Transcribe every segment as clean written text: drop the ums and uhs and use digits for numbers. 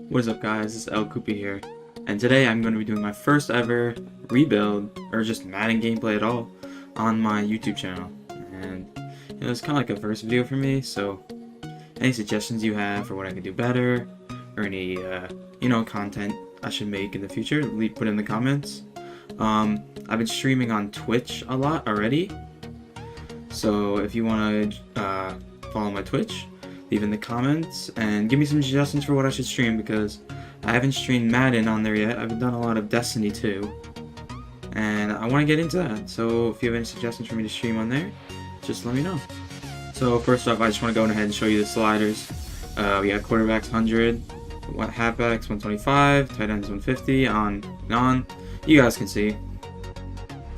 What is up, guys? This is El Koopa here, and today I'm going to be doing my first ever rebuild, or just Madden gameplay at all, on my YouTube channel. And it's kind of like a first video for me, so any suggestions you have for what I can do better, or any content I should make in the future, put in the comments. I've been streaming on Twitch a lot already, so if you want to follow my Twitch, leave in the comments and give me some suggestions for what I should stream, because I haven't streamed Madden on there yet. I've done a lot of Destiny too, and I want to get into that. So if you have any suggestions for me to stream on there, just let me know. So first off, I just want to go ahead and show you the sliders. We got quarterbacks 100, halfbacks 125, tight ends 150, on and on. You guys can see.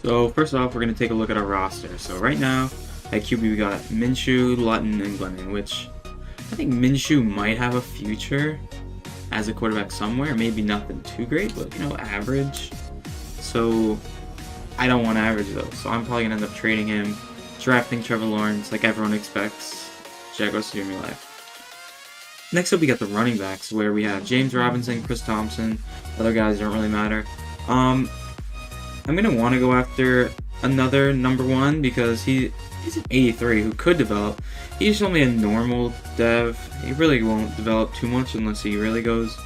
So first off, we're going to take a look at our roster. So right now at QB we got Minshew, Lutton, and Glennon, which I think Minshew might have a future as a quarterback somewhere. Maybe nothing too great, but average. So I don't want average though, so I'm probably gonna end up trading him, drafting Trevor Lawrence like everyone expects Jaguars to do in real life. Next up, we got the running backs, where we have James Robinson, Chris Thompson. Other guys don't really matter. I'm gonna want to go after another number one, because he's an 83 who could develop. He's only a normal dev. He really won't develop too much unless he really does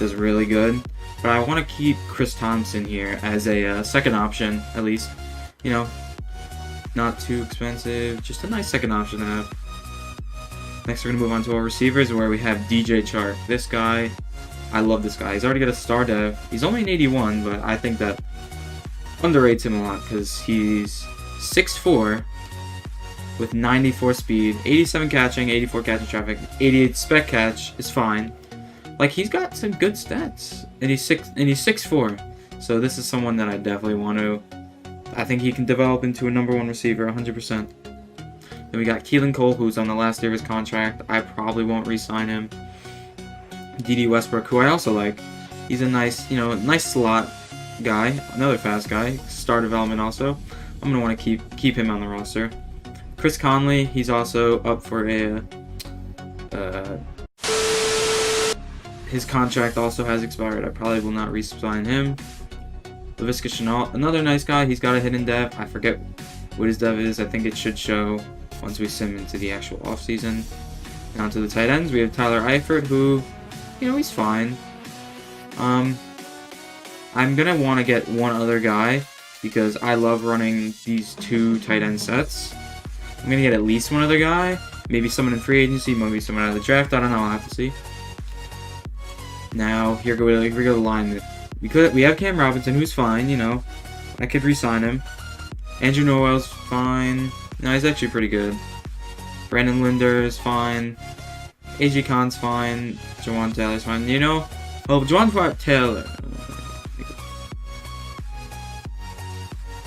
really good. But I want to keep Chris Thompson here as a second option, at least. Not too expensive, just a nice second option to have. Next, we're gonna move on to our receivers, where we have DJ Chark. This guy, I love this guy. He's already got a star dev. He's only an 81, but I think that underrates him a lot, because he's 6'4", with 94 speed, 87 catching, 84 catching traffic, 88 spec catch is fine. Like, he's got some good stats, and he's 6'4", so this is someone that I definitely want to. I think he can develop into a number one receiver 100%. Then we got Keelan Cole, who's on the last year of his contract. I probably won't re-sign him. D.D. Westbrook, who I also like. He's a nice, nice slot guy, another fast guy, star development also. I'm gonna want to keep him on the roster. Chris Conley, he's also up for a his contract also has expired. I probably will not re-sign him. Laviska Shenault, another nice guy. He's got a hidden dev. I forget what his dev is. I think it should show once we sim into the actual offseason. Down to the tight ends, we have Tyler Eifert, who, he's fine. I'm gonna want to get one other guy, because I love running these two tight end sets. I'm gonna get at least one other guy, maybe someone in free agency, maybe someone out of the draft. I don't know. I'll have to see. Now here go the line. We have Cam Robinson, who's fine. I could re-sign him. Andrew Norwell's fine. No, he's actually pretty good. Brandon Linder is fine. AJ Khan's fine. Jawan Taylor's fine. Jawan Taylor.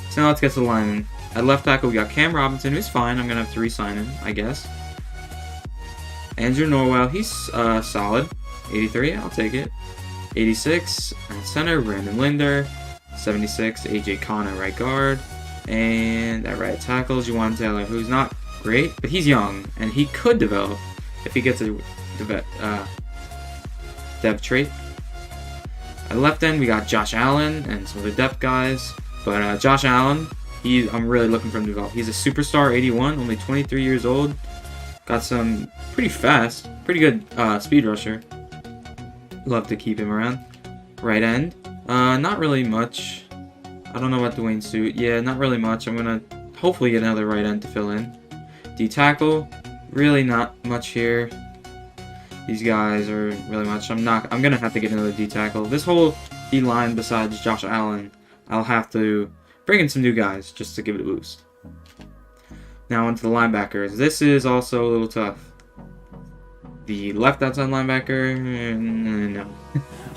So now let's get to the linemen. At left tackle, we got Cam Robinson, who's fine. I'm going to have to re-sign him, I guess. Andrew Norwell, he's solid. 83, I'll take it. 86, at center, Brandon Linder. 76, AJ Khan at right guard. And at right tackle, Jawan Taylor, who's not great, but he's young, and he could develop if he gets a dev trait. At left end, we got Josh Allen and some other depth guys. But Josh Allen, I'm really looking for him to develop. He's a superstar 81, only 23 years old. Got some pretty fast, pretty good speed rusher. Love to keep him around. Right end, not really much. I don't know about Dwayne Suit. Yeah, not really much. I'm going to hopefully get another right end to fill in. D tackle, really not much here. These guys are really much. I'm going to have to get another D tackle. This whole D line, besides Josh Allen, I'll have to bring in some new guys just to give it a boost. Now onto the linebackers. This is also a little tough. The left outside linebacker, no.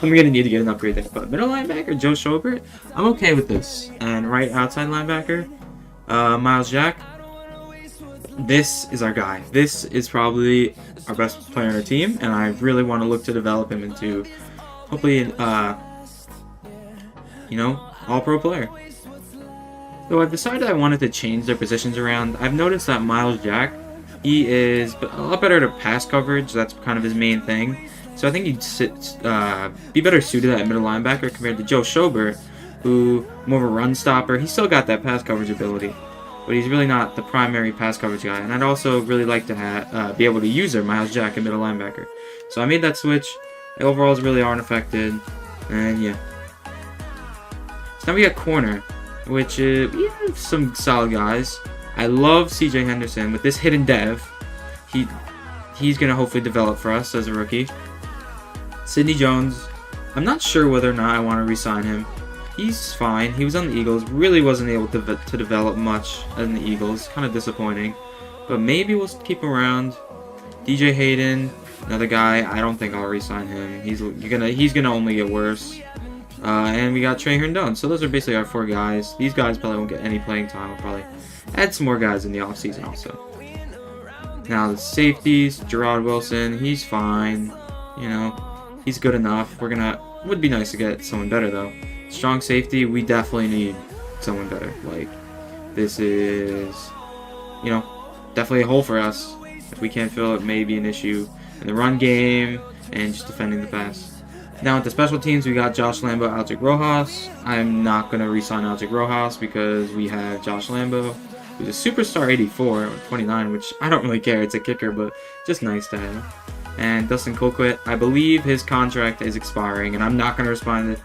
I'm going to need to get an upgrade there. But middle linebacker, Joe Schobert, I'm okay with this. And right outside linebacker, Miles Jack. This is our guy. This is probably our best player on our team, and I really want to look to develop him into hopefully all-pro player. So I've decided I wanted to change their positions around. I've noticed that Miles Jack, he is a lot better at pass coverage. That's kind of his main thing. So I think he'd be better suited at middle linebacker compared to Joe Schobert, who more of a run stopper. He's still got that pass coverage ability, but he's really not the primary pass coverage guy. And I'd also really like to be able to use Miles Jack at middle linebacker. So I made that switch. The overalls really aren't affected, and yeah. So now we got corner, which we have some solid guys. I love CJ Henderson with this hidden dev. He's gonna hopefully develop for us as a rookie. Sidney Jones, I'm not sure whether or not I want to re-sign him. He's fine. He was on the Eagles. Really wasn't able to develop much in the Eagles. Kind of disappointing. But maybe we'll keep him around. DJ Hayden, another guy. I don't think I'll re-sign him. He's gonna only get worse. And we got Trey Herndon. So those are basically our 4 guys. These guys probably won't get any playing time. I'll probably add some more guys in the offseason also. Now the safeties, Gerard Wilson. He's fine. You know, he's good enough. Would be nice to get someone better though. Strong safety, we definitely need someone better. Like, this is, you know, definitely a hole for us. If we can't fill it, may be an issue in the run game and just defending the pass. Now at the special teams, we got Josh Lambo, Aldrick Rojas. I'm not going to re-sign Aldrick Rojas because we have Josh Lambo, who's a superstar 84 or 29, which I don't really care. It's a kicker, but just nice to have. And Dustin Colquitt, I believe his contract is expiring, and I'm not going to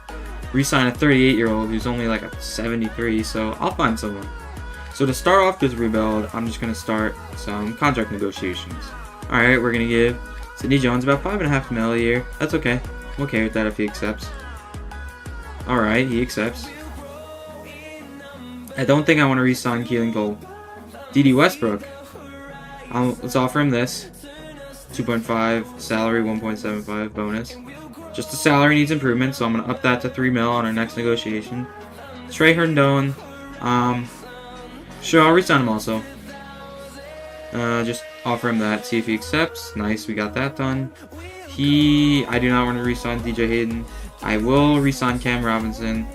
re-sign a 38-year-old who's only like a 73, so I'll find someone. So to start off this rebuild, I'm just going to start some contract negotiations. Alright, we're going to give Sidney Jones about $5.5 million a year. That's okay. I'm okay with that if he accepts. Alright, he accepts. I don't think I want to re-sign Keelan Cole. D.D. Westbrook. Let's offer him this. 2.5 salary, 1.75 bonus. Just the salary needs improvement, so I'm going to up that to $3 million on our next negotiation. Trey Herndon. Sure, I'll re-sign him also. Just offer him that, see if he accepts. Nice, we got that done. I do not want to re-sign DJ Hayden. I will re-sign Cam Robinson.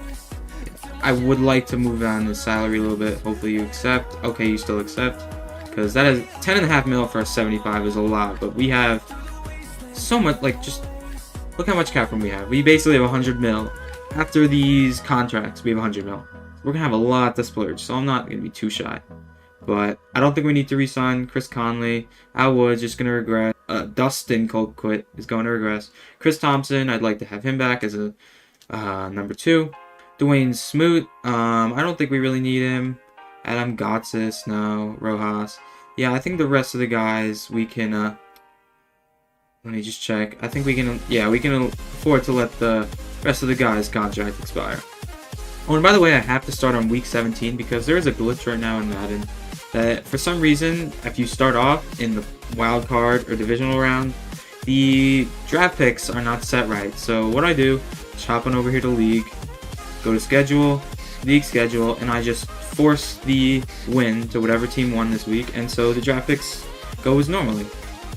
I would like to move on his salary a little bit. Hopefully you accept. Okay, you still accept. Because that is $10.5 million for a 75 is a lot, but we have so much, like, just look how much cap room we have. We basically have $100 million. After these contracts, we have $100 million. We're going to have a lot to splurge, so I'm not going to be too shy. But I don't think we need to re-sign Chris Conley. Al Wood's just going to regress. Dustin Colquitt is going to regress. Chris Thompson, I'd like to have him back as a number 2. Dwayne Smoot, I don't think we really need him. Adam Gotsis, no. Rojas. Yeah, I think the rest of the guys we can, let me just check. I think we can, yeah, we can afford to let the rest of the guys' contract expire. Oh, and by the way, I have to start on week 17 because there is a glitch right now in Madden that for some reason, if you start off in the wild card or divisional round, the draft picks are not set right. So what I do is hop on over here to League, go to Schedule, League Schedule, and I just force the win to whatever team won this week, and so the draft picks go as normally.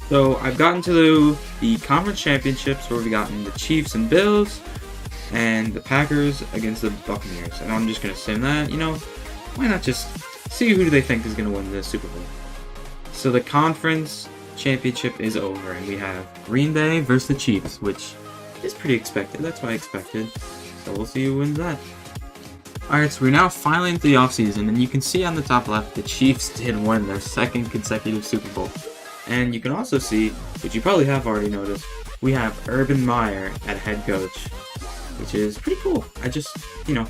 So I've gotten to the conference championships where we've gotten the Chiefs and Bills and the Packers against the Buccaneers, and I'm just going to sim that. You know, why not just see who do they think is going to win the Super Bowl. So the conference championship is over, and we have Green Bay versus the Chiefs, which is pretty expected. That's what I expected. So we'll see who wins that. Alright, so we're now finally into the offseason, and you can see on the top left the Chiefs did win their 2nd consecutive Super Bowl. And you can also see, which you probably have already noticed, we have Urban Meyer at head coach, which is pretty cool. I just, you know,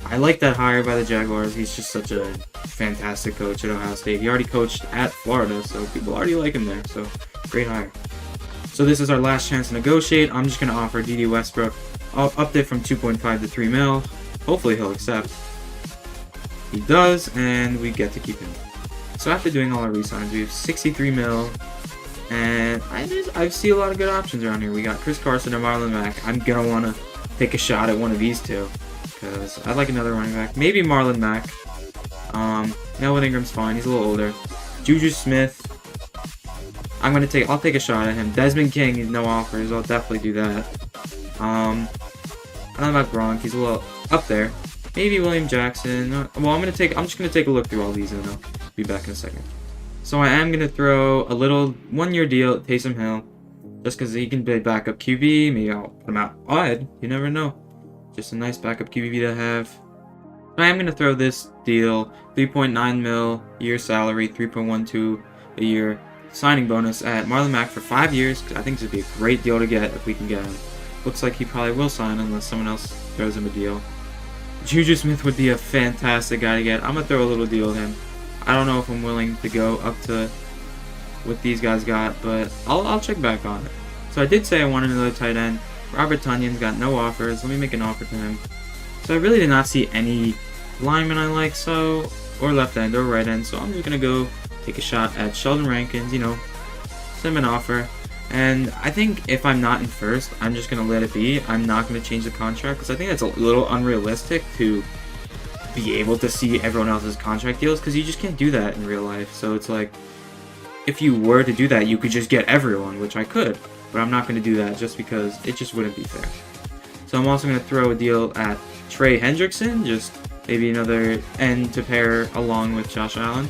I like that hire by the Jaguars. He's just such a fantastic coach at Ohio State. He already coached at Florida, so people already like him there, so great hire. So this is our last chance to negotiate. I'm just going to offer D.D. Westbrook. I'll up it from 2.5 to 3 mil. Hopefully he'll accept. He does, and we get to keep him. So after doing all our re-signs, we have 63 mil. And I see a lot of good options around here. We got Chris Carson and Marlon Mack. I'm going to want to take a shot at one of these two, because I'd like another running back. Maybe Marlon Mack. Melvin Ingram's fine. He's a little older. Juju Smith. I'll take a shot at him. Desmond King is no offers. I'll definitely do that. I don't know about Gronk. He's a little up there. Maybe William Jackson. Well, I'm just gonna take a look through all these, and I'll be back in a second. So I am gonna throw a little 1-year deal at Taysom Hill. Just because he can play backup QB, maybe I'll put him out wide. You never know. Just a nice backup QB to have. I am going to throw this deal, 3.9 mil year salary, 3.12 a year signing bonus at Marlon Mack for 5 years. Cause I think this would be a great deal to get if we can get him. Looks like he probably will sign unless someone else throws him a deal. Juju Smith would be a fantastic guy to get. I'm going to throw a little deal at him. I don't know if I'm willing to go up to what these guys got, but I'll check back on it. So I did say I wanted another tight end. Robert Tonyan's got no offers. Let me make an offer to him. So I really did not see any linemen I like, so, or left end or right end, so I'm just going to go take a shot at Sheldon Rankins, you know, send him an offer. And I think if I'm not in first, I'm just going to let it be. I'm not going to change the contract because I think that's a little unrealistic to be able to see everyone else's contract deals because you just can't do that in real life. So it's like, if you were to do that, you could just get everyone, which I could, but I'm not going to do that just because it just wouldn't be fair. So I'm also going to throw a deal at Trey Hendrickson, just maybe another end to pair along with Josh Allen.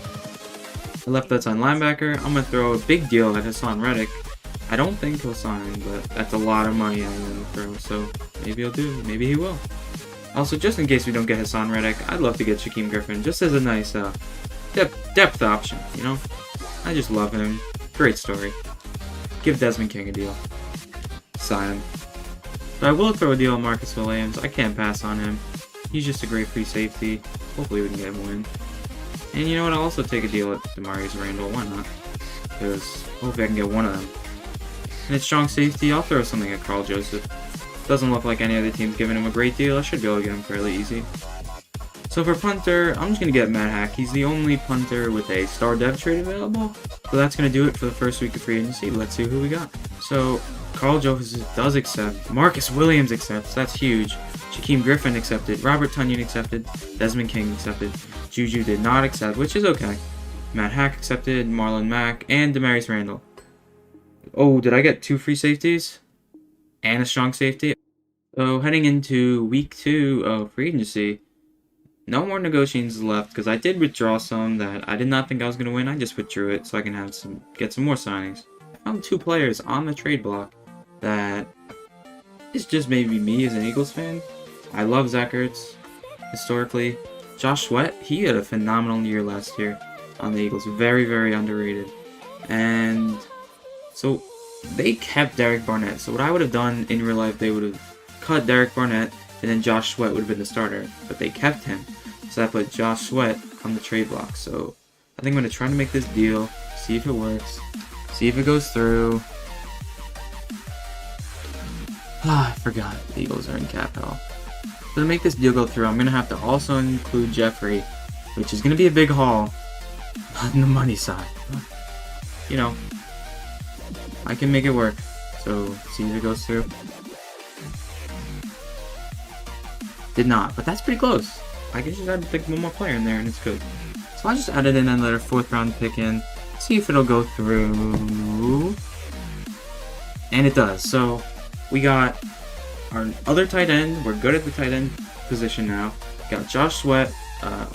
A left outside linebacker. I'm going to throw a big deal at Hassan Reddick. I don't think he'll sign, but that's a lot of money I'm going to throw, so maybe he'll do, maybe he will. Also, just in case we don't get Hassan Reddick, I'd love to get Shaquem Griffin, just as a nice depth option, you know? I just love him. Great story. Give Desmond King a deal. Sign him. So I will throw a deal on Marcus Williams. I can't pass on him. He's just a great free safety. Hopefully we can get him a win. And you know what? I'll also take a deal at Demarius Randall. Why not? Because hopefully I can get one of them. And it's strong safety. I'll throw something at Carl Joseph. Doesn't look like any other team's giving him a great deal. I should be able to get him fairly easy. So for punter, I'm just going to get Matt Hack. He's the only punter with a star dev trade available. So that's going to do it for the first week of free agency. Let's see who we got. So Carl Joseph does accept. Marcus Williams accepts. That's huge. Shaquem Griffin accepted. Robert Tonyan accepted. Desmond King accepted. Juju did not accept, which is okay. Matt Hack accepted. Marlon Mack. And Demarius Randall. Oh, did I get 2 free safeties? And a strong safety? So heading into week 2 of free agency, no more negotiations left because I did withdraw some that I did not think I was going to win. I just withdrew it so I can have get some more signings. I found 2 players on the trade block that is just maybe me as an Eagles fan. I love Zach Ertz historically. Josh Sweat, he had a phenomenal year last year on the Eagles. Very, very underrated. And so they kept Derek Barnett. So what I would have done in real life, they would have cut Derek Barnett and then Josh Sweat would have been the starter. But they kept him. So I put Josh Sweat on the trade block. So I think I'm going to try to make this deal, see if it works, see if it goes through. I forgot. The Eagles are in cap hell. So to make this deal go through, I'm going to have to also include Jeffrey, which is going to be a big haul on the money side. But, you know, I can make it work. So, see if it goes through. Did not, but that's pretty close. I guess you gotta pick one more player in there and it's good. So I just added in another 4th round pick in. See if it'll go through. And it does. So, we got our other tight end. We're good at the tight end position now. Got Josh Sweat,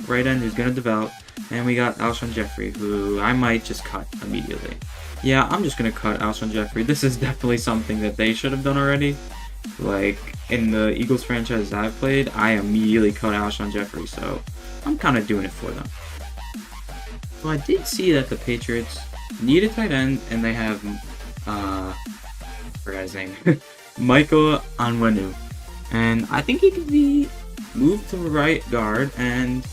right end, who's going to develop. And we got Alshon Jeffrey, who I might just cut immediately. Yeah, I'm just going to cut Alshon Jeffrey. This is definitely something that they should have done already. Like, in the Eagles franchise I've played, I immediately cut Alshon Jeffrey. So, I'm kind of doing it for them. So, I did see that the Patriots need a tight end, and they have, I forgot his name. Michael Onwenu. And I think he could be moved to right guard and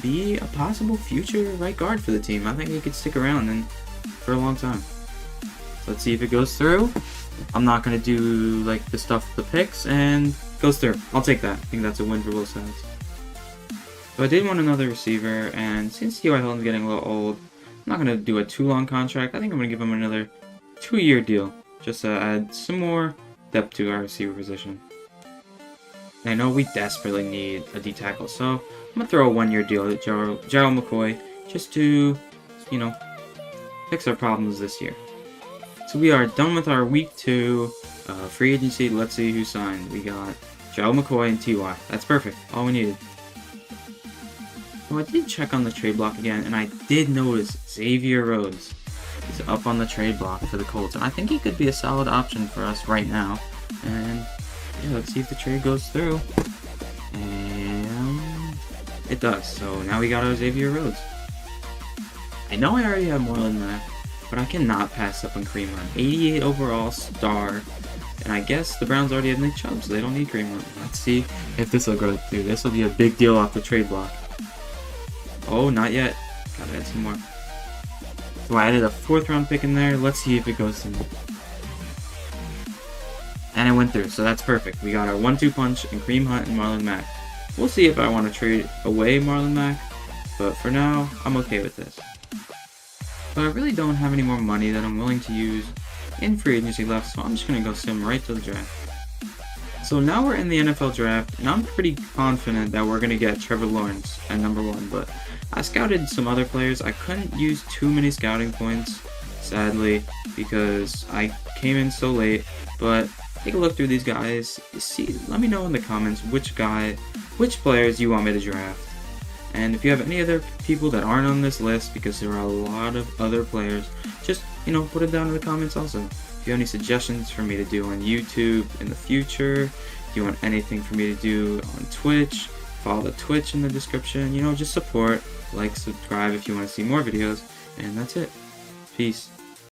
be a possible future right guard for the team. I think he could stick around and for a long time. So let's see if it goes through. I'm not going to do like the stuff with the picks and goes through. I'll take that. I think that's a win for both sides. So I did want another receiver, and since T.Y. Hilton's getting a little old, I'm not going to do a too long contract. I think I'm going to give him another 2-year deal just to add some more depth to our receiver position. And I know we desperately need a D-tackle, so I'm going to throw a 1-year deal at Gerald McCoy just to, you know, fix our problems this year. So we are done with our week 2 free agency. Let's see who signed. We got Gerald McCoy and T.Y. That's perfect. All we needed. So I did check on the trade block again, and I did notice Xavier Rhodes. He's up on the trade block for the Colts, and I think he could be a solid option for us right now. And yeah, let's see if the trade goes through. And it does. So now we got our Xavier Rhodes. I know I already have Marlon Mack, but I cannot pass up on Kareem Hunt. 88 overall, star. And I guess the Browns already have Nick Chubb, so they don't need Kareem Hunt. Let's see if this will go through. This will be a big deal off the trade block. Oh, not yet. Gotta add some more. So I added a 4th round pick in there. Let's see if it goes through. And it went through, so that's perfect. We got our 1-2 punch and Kareem Hunt and Marlon Mack. We'll see if I want to trade away Marlon Mack, but for now, I'm okay with this. So I really don't have any more money that I'm willing to use in free agency left, so I'm just going to go sim right to the draft. So now we're in the NFL draft, and I'm pretty confident that we're going to get Trevor Lawrence at number 1, but I scouted some other players. I couldn't use too many scouting points, sadly, because I came in so late, but take a look through these guys. Let me know in the comments which players you want me to draft. And if you have any other people that aren't on this list, because there are a lot of other players, just, put it down in the comments also. If you have any suggestions for me to do on YouTube in the future, if you want anything for me to do on Twitch, follow the Twitch in the description. Just support, like, subscribe if you want to see more videos. And that's it. Peace.